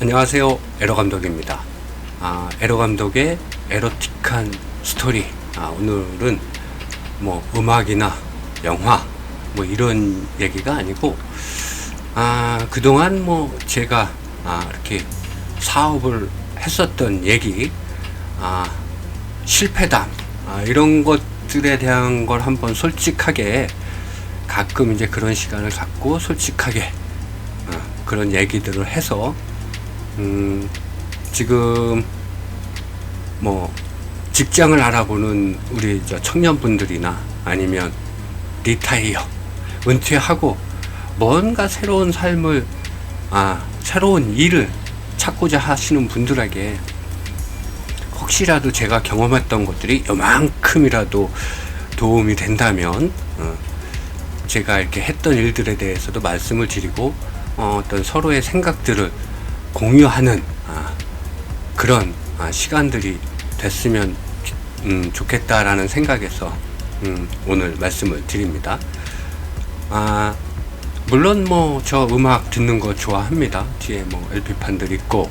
안녕하세요. 에러 감독입니다. 에러 감독의 에로틱한 스토리. 오늘은 뭐 음악이나 영화 뭐 이런 얘기가 아니고 그동안 뭐 제가 이렇게 사업을 했었던 얘기, 실패담, 이런 것들에 대한 걸 한번 솔직하게 가끔 이제 그런 시간을 갖고 솔직하게 그런 얘기들을 해서 지금 뭐 직장을 알아보는 우리 청년분들이나 아니면 리타이어 은퇴하고 뭔가 새로운 삶을 새로운 일을 찾고자 하시는 분들에게 혹시라도 제가 경험했던 것들이 요만큼이라도 도움이 된다면 제가 이렇게 했던 일들에 대해서도 말씀을 드리고 어떤 서로의 생각들을 공유하는 그런 시간들이 됐으면 좋겠다라는 생각에서 오늘 말씀을 드립니다. 물론 뭐 저 음악 듣는 거 좋아합니다. 뒤에 뭐 LP판들 있고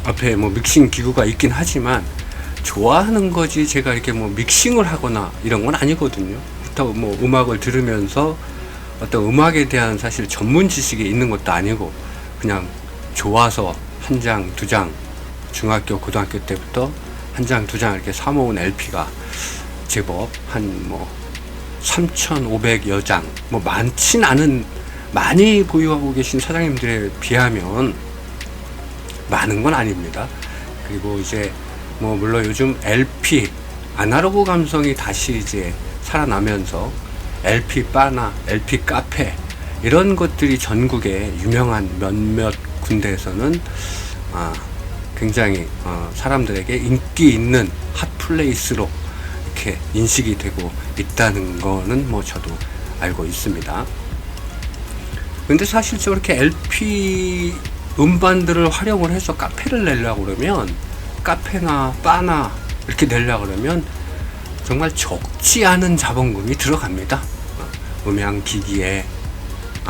앞에 뭐 믹싱 기구가 있긴 하지만 좋아하는 거지 제가 이렇게 뭐 믹싱을 하거나 이런 건 아니거든요. 그렇다고 뭐 음악을 들으면서 어떤 음악에 대한 사실 전문 지식이 있는 것도 아니고 그냥 좋아서 한 장, 두 장, 중학교, 고등학교 때부터 한 장, 두 장 이렇게 사모은 LP가 제법 한 뭐 3,500여 장, 뭐 많진 않은, 많이 보유하고 계신 사장님들에 비하면 많은 건 아닙니다. 그리고 이제 뭐 물론 요즘 LP, 아날로그 감성이 다시 이제 살아나면서 LP 바나 LP 카페 이런 것들이 전국에 유명한 몇몇 군데에서는 굉장히 사람들에게 인기 있는 핫플레이스로 이렇게 인식이 되고 있다는 거는 뭐 저도 알고 있습니다. 근데 사실 저렇게 LP 음반들을 활용을 해서 카페를 내려고 그러면, 카페나 바나 이렇게 내려고 그러면 정말 적지 않은 자본금이 들어갑니다. 음향 기기에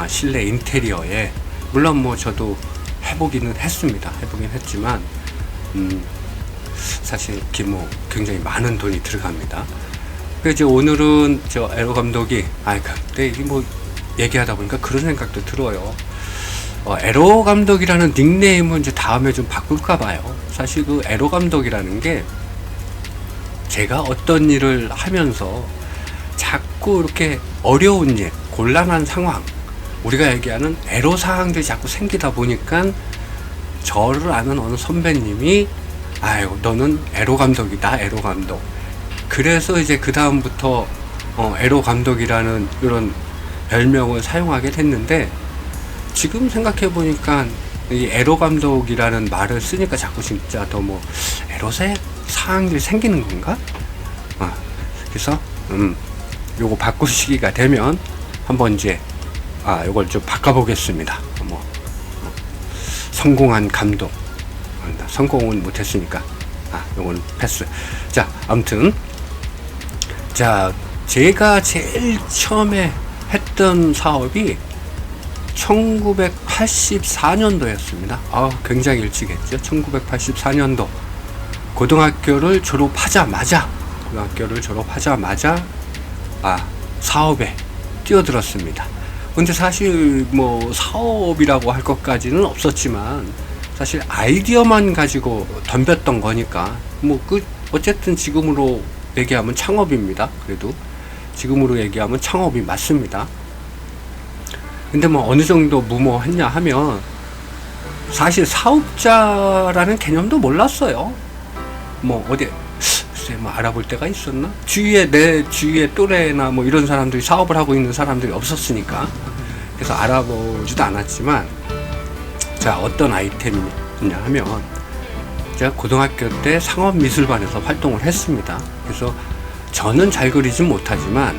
실내 인테리어에 물론 뭐 저도 해보긴 했지만 사실 이렇게 뭐 굉장히 많은 돈이 들어갑니다. 그래서 이제 오늘은 저 에러 감독이 근데 이게 뭐 얘기하다 보니까 그런 생각도 들어요. 에러 감독이라는 닉네임은 이제 다음에 좀 바꿀까 봐요. 사실 그 에러 감독이라는 게 제가 어떤 일을 하면서 자꾸 이렇게 어려운 일, 곤란한 상황, 우리가 얘기하는 애로사항들이 자꾸 생기다 보니까 저를 아는 어느 선배님이 너는 에러 감독이다, 에러 감독. 그래서 이제 그 다음부터 에러 감독이라는 이런 별명을 사용하게 됐는데, 지금 생각해 보니까 이 에러 감독이라는 말을 쓰니까 자꾸 진짜 더 뭐 애로사항들이 생기는 건가? 그래서 요거 바꿀 시기가 되면 한번 이제 요걸 좀 바꿔보겠습니다. 성공한 감독. 성공은 못했으니까 요건 패스. 자, 아무튼 제가 제일 처음에 했던 사업이 1984년도였습니다. 굉장히 일찍 했죠. 1984년도 고등학교를 졸업하자마자 사업에 뛰어들었습니다. 근데 사실 뭐 사업이라고 할 것까지는 없었지만 사실 아이디어만 가지고 덤볐던 거니까 뭐 어쨌든 지금으로 얘기하면 창업입니다. 그래도 지금으로 얘기하면 창업이 맞습니다. 근데 뭐 어느 정도 무모했냐 하면 사실 사업자라는 개념도 몰랐어요. 뭐 어디 글쎄 뭐 알아볼 때가 있었나? 내 주위에 또래나 뭐 이런 사람들이 사업을 하고 있는 사람들이 없었으니까 그래서 알아보지도 않았지만, 어떤 아이템이냐 하면 제가 고등학교 때 상업미술반에서 활동을 했습니다. 그래서 저는 잘 그리진 못하지만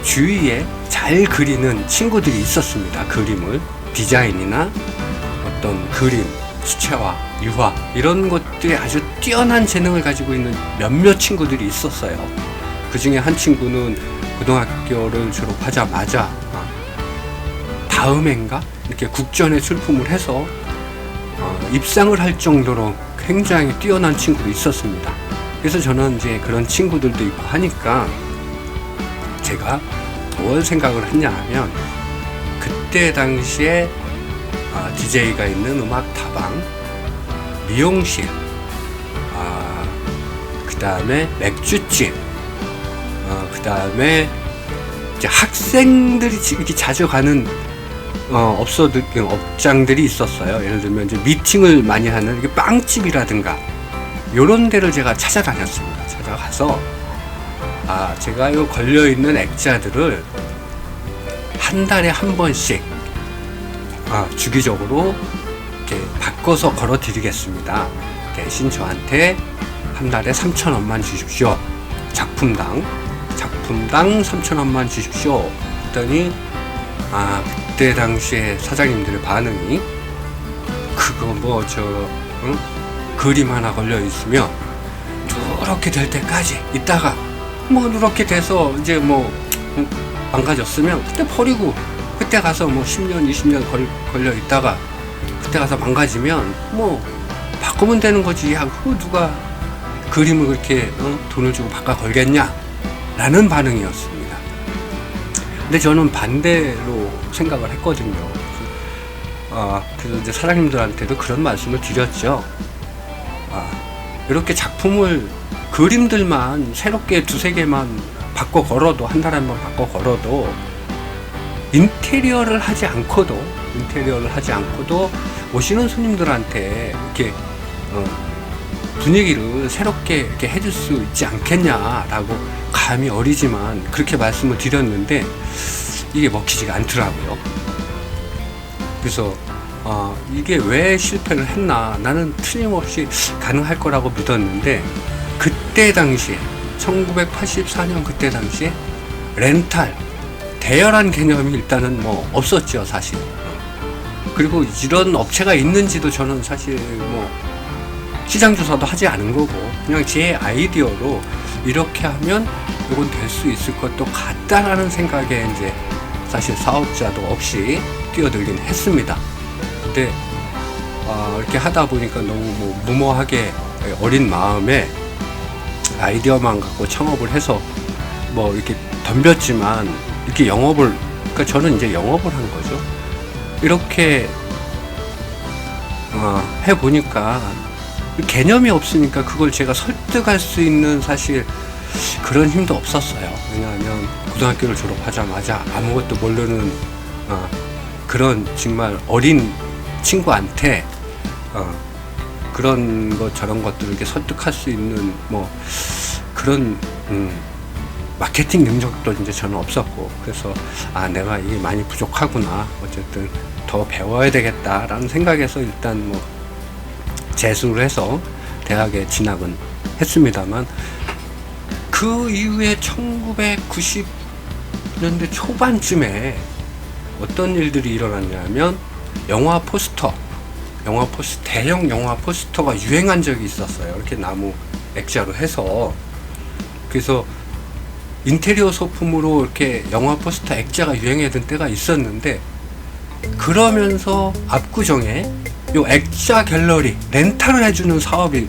주위에 잘 그리는 친구들이 있었습니다. 그림을, 디자인이나 어떤 그림, 수채화, 유화 이런 것들이 아주 뛰어난 재능을 가지고 있는 몇몇 친구들이 있었어요. 그 중에 한 친구는 고등학교를 졸업하자마자 다음해인가 이렇게 국전에 출품을 해서 입상을 할 정도로 굉장히 뛰어난 친구도 있었습니다. 그래서 저는 이제 그런 친구들도 있고 하니까 제가 뭘 생각을 했냐 하면, 그때 당시에 DJ가 있는 음악 다방, 미용실, 그 다음에 맥주집, 그 다음에 이제 학생들이 이렇게 자주 가는 업장들이 있었어요. 예를 들면 이제 미팅을 많이 하는 이렇게 빵집이라든가 요런 데를 제가 찾아다녔습니다. 찾아가서 제가 요 걸려있는 액자들을 한 달에 한 번씩 주기적으로 이렇게 바꿔서 걸어 드리겠습니다. 대신 저한테 한 달에 3,000원만 주십시오. 작품당 3,000원만 주십시오. 했더니 그때 당시에 사장님들의 반응이, 그거 그림 하나 걸려 있으면 누렇게 될 때까지 있다가 누렇게 돼서 이제 망가졌으면 그때 버리고, 그때 가서 10년 20년 걸려 있다가 그때 가서 망가지면 바꾸면 되는 거지. 그거 누가 그림을 그렇게 돈을 주고 바꿔 걸겠냐 라는 반응이었습니다. 근데 저는 반대로 생각을 했거든요. 그래서 이제 사장님들한테도 그런 말씀을 드렸죠. 이렇게 작품을, 그림들만 새롭게 두세 개만 바꿔 걸어도, 한 달에 한 번 바꿔 걸어도, 인테리어를 하지 않고도 오시는 손님들한테 이렇게 분위기를 새롭게 이렇게 해줄 수 있지 않겠냐라고 감이 어리지만 그렇게 말씀을 드렸는데 이게 먹히지가 않더라고요. 그래서 이게 왜 실패를 했나, 나는 틀림없이 가능할 거라고 믿었는데, 그때 당시에 1984년 그때 당시에 렌탈 대여란 개념이 일단은 없었죠, 사실. 그리고 이런 업체가 있는지도 저는 사실 시장 조사도 하지 않은 거고, 그냥 제 아이디어로 이렇게 하면 이건 될 수 있을 것도 같다라는 생각에 이제 사실 사업자도 없이 뛰어들긴 했습니다. 근데 이렇게 하다 보니까 너무 무모하게 어린 마음에 아이디어만 갖고 창업을 해서 이렇게 덤볐지만, 이렇게 그러니까 저는 이제 영업을 한 거죠. 이렇게 해보니까 개념이 없으니까 그걸 제가 설득할 수 있는 사실 그런 힘도 없었어요. 왜냐하면 고등학교를 졸업하자마자 아무것도 모르는 그런 정말 어린 친구한테 그런 것 저런 것들을 이렇게 설득할 수 있는 그런 마케팅 능력도 이제 저는 없었고, 그래서 내가 이게 많이 부족하구나, 어쨌든 더 배워야 되겠다라는 생각에서 일단 재수를 해서 대학에 진학은 했습니다만, 그 이후에 1990년대 초반쯤에 어떤 일들이 일어났냐면, 대형 영화 포스터가 유행한 적이 있었어요. 이렇게 나무 액자로 해서. 그래서 인테리어 소품으로 이렇게 영화 포스터 액자가 유행하던 때가 있었는데, 그러면서 압구정에 요 액자 갤러리 렌탈을 해주는 사업이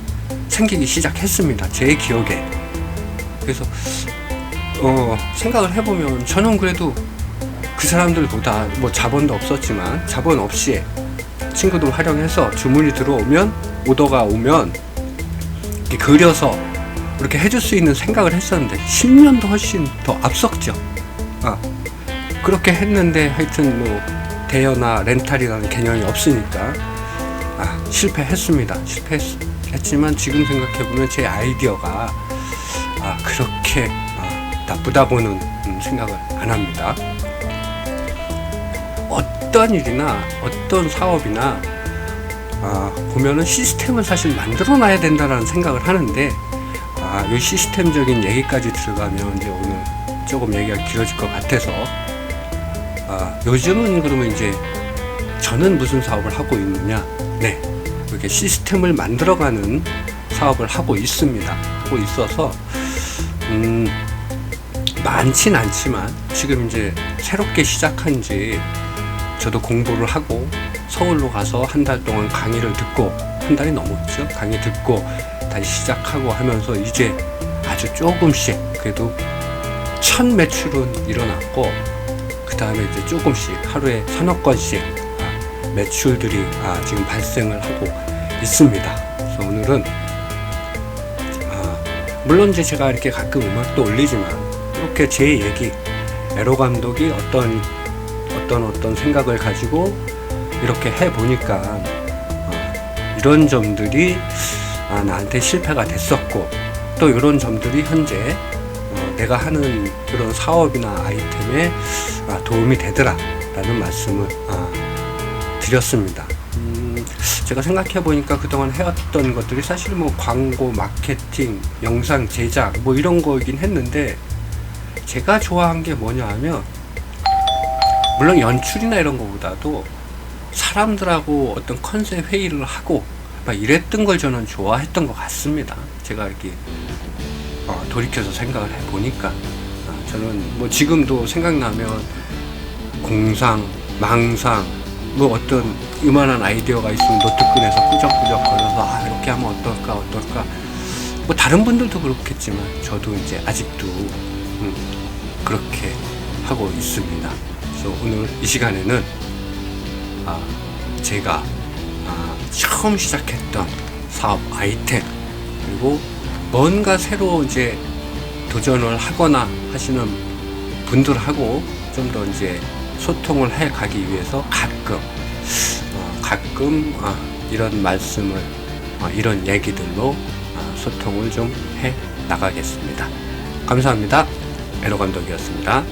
생기기 시작했습니다, 제 기억에. 그래서 생각을 해보면 저는 그래도 그 사람들보다 자본도 없었지만 자본 없이 친구들 활용해서 주문이 들어오면, 오더가 오면 이렇게 그려서 이렇게 해줄 수 있는 생각을 했었는데 10년도 훨씬 더 앞섰죠. 그렇게 했는데 하여튼 대여나 렌탈이라는 개념이 없으니까 실패했지만 지금 생각해보면 제 아이디어가 그렇게 나쁘다고는 생각을 안 합니다. 어떤 일이나 어떤 사업이나 보면은 시스템을 사실 만들어 놔야 된다는 생각을 하는데, 이 시스템적인 얘기까지 들어가면 이제 오늘 조금 얘기가 길어질 것 같아서, 요즘은 그러면 이제 저는 무슨 사업을 하고 있느냐, 이렇게 시스템을 만들어가는 사업을 하고 있습니다. 하고 있어서 많진 않지만 지금 이제 새롭게 시작한 지 저도 공부를 하고 서울로 가서 한 달 동안 강의를 듣고, 한 달이 넘었죠. 강의 듣고 다시 시작하고 하면서 이제 아주 조금씩 그래도 첫 매출은 일어났고, 그 다음에 이제 조금씩 하루에 3억 건씩 매출들이 지금 발생을 하고 있습니다. 그래서 오늘은 물론 이제 제가 이렇게 가끔 음악도 올리지만 이렇게 제 얘기, 에로 감독이 어떤 생각을 가지고 이렇게 해보니까 이런 점들이 나한테 실패가 됐었고, 또 이런 점들이 현재 내가 하는 그런 사업이나 아이템에 도움이 되더라 라는 말씀을 드렸습니다. 제가 생각해 보니까 그동안 해왔던 것들이 사실 뭐 광고, 마케팅, 영상 제작 뭐 이런 거이긴 했는데, 제가 좋아한 게 뭐냐 하면, 물론 연출이나 이런 거보다도 사람들하고 어떤 컨셉 회의를 하고 막 이랬던 걸 저는 좋아했던 것 같습니다. 제가 이렇게 돌이켜서 생각을 해보니까 저는 뭐 지금도 생각나면 공상, 망상, 뭐 어떤 이만한 아이디어가 있으면 노트 꺼내서 끄적끄적 거려서 이렇게 하면 어떨까 뭐 다른 분들도 그렇겠지만 저도 이제 아직도 그렇게 하고 있습니다. 그래서 오늘 이 시간에는 제가 처음 시작했던 사업 아이템, 그리고 뭔가 새로 이제 도전을 하거나 하시는 분들하고 좀 더 이제 소통을 해 가기 위해서 가끔 이런 말씀을 이런 얘기들로 소통을 좀 해 나가겠습니다. 감사합니다. 에로 감독이었습니다.